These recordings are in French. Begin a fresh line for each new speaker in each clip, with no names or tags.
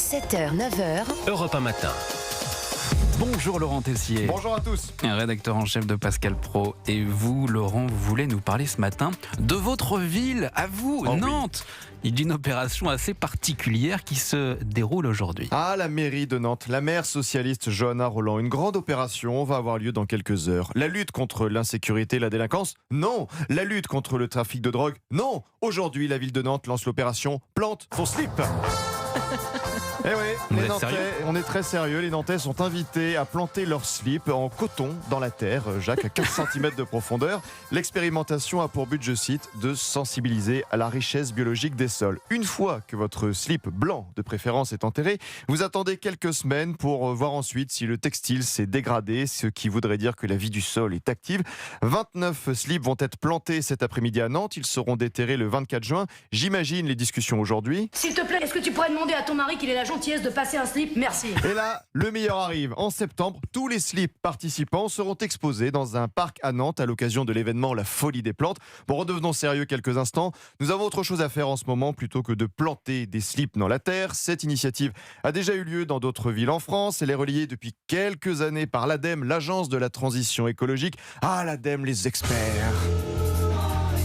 7h, 9h.
Europe 1 matin.
Bonjour Laurent Tessier.
Bonjour à tous.
Rédacteur en chef de Pascal Pro. Et vous, Laurent, vous voulez nous parler ce matin de votre ville, à vous, Nantes, et d'une opération assez particulière qui se déroule aujourd'hui.
À la mairie de Nantes, la maire socialiste Johanna Rolland. Une grande opération va avoir lieu dans quelques heures. La lutte contre l'insécurité et la délinquance? Non. La lutte contre le trafic de drogue? Non. Aujourd'hui, la ville de Nantes lance l'opération Plante ton slip. Eh oui, les Nantais, on est très sérieux. Les Nantais sont invités à planter leur slip en coton dans la terre, Jacques, à 4 cm de profondeur. L'expérimentation a pour but, je cite, de sensibiliser à la richesse biologique des sols. Une fois que votre slip blanc, de préférence, est enterré, vous attendez quelques semaines pour voir ensuite si le textile s'est dégradé, ce qui voudrait dire que la vie du sol est active. 29 slips vont être plantés cet après-midi à Nantes. Ils seront déterrés le 24 juin. J'imagine les discussions aujourd'hui.
S'il te plaît, est-ce que tu pourrais demander à ton mari qu'il ait la gentillesse de passer un slip? Merci.
Et là, le meilleur arrive. En septembre, tous les slips participants seront exposés dans un parc à Nantes à l'occasion de l'événement La Folie des Plantes. Bon, redevenons sérieux quelques instants. Nous avons autre chose à faire en ce moment plutôt que de planter des slips dans la terre. Cette initiative a déjà eu lieu dans d'autres villes en France. Elle est relayée depuis quelques années par l'ADEME, l'Agence de la transition écologique. Ah, l'ADEME, les experts.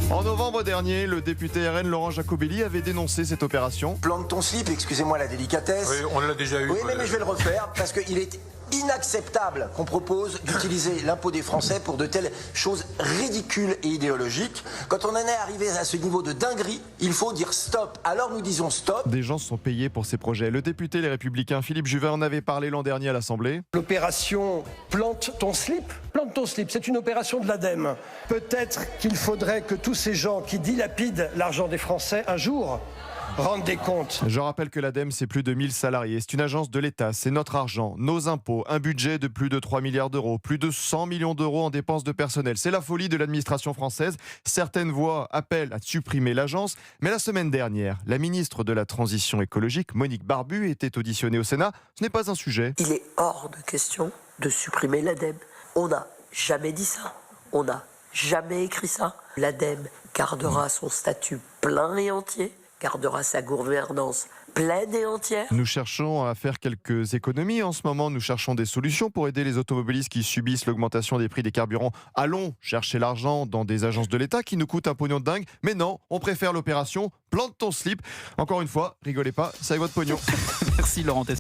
En novembre dernier, le député RN Laurent Jacobelli avait dénoncé cette opération.
Plante ton slip, excusez-moi la délicatesse.
Oui, on l'a déjà eu.
Oui, mais je vais le refaire parce qu'il est inacceptable qu'on propose d'utiliser l'impôt des Français pour de telles choses ridicules et idéologiques. Quand on en est arrivé à ce niveau de dinguerie, il faut dire stop. Alors nous disons stop.
Des gens sont payés pour ces projets. Le député Les Républicains Philippe Juvin en avait parlé l'an dernier à l'Assemblée.
L'opération Plante ton slip, c'est une opération de l'ADEME. Peut-être qu'il faudrait que tous ces gens qui dilapident l'argent des Français un jour rendent des comptes.
Je rappelle que l'ADEME, c'est plus de 1000 salariés. C'est une agence de l'État, c'est notre argent, nos impôts, un budget de plus de 3 milliards d'euros, plus de 100 millions d'euros en dépenses de personnel. C'est la folie de l'administration française. Certaines voix appellent à supprimer l'agence. Mais la semaine dernière, la ministre de la Transition écologique, Monique Barbu, était auditionnée au Sénat. Ce n'est pas un sujet.
Il est hors de question de supprimer l'ADEME. On n'a jamais dit ça. On n'a jamais écrit ça. L'ADEME gardera son statut plein et entier, gardera sa gouvernance pleine et entière.
Nous cherchons à faire quelques économies en ce moment. Nous cherchons des solutions pour aider les automobilistes qui subissent l'augmentation des prix des carburants. Allons chercher l'argent dans des agences de l'État qui nous coûtent un pognon de dingue. Mais non, on préfère l'opération Plante ton slip. Encore une fois, rigolez pas, ça est votre pognon.
Merci Laurent Tessier.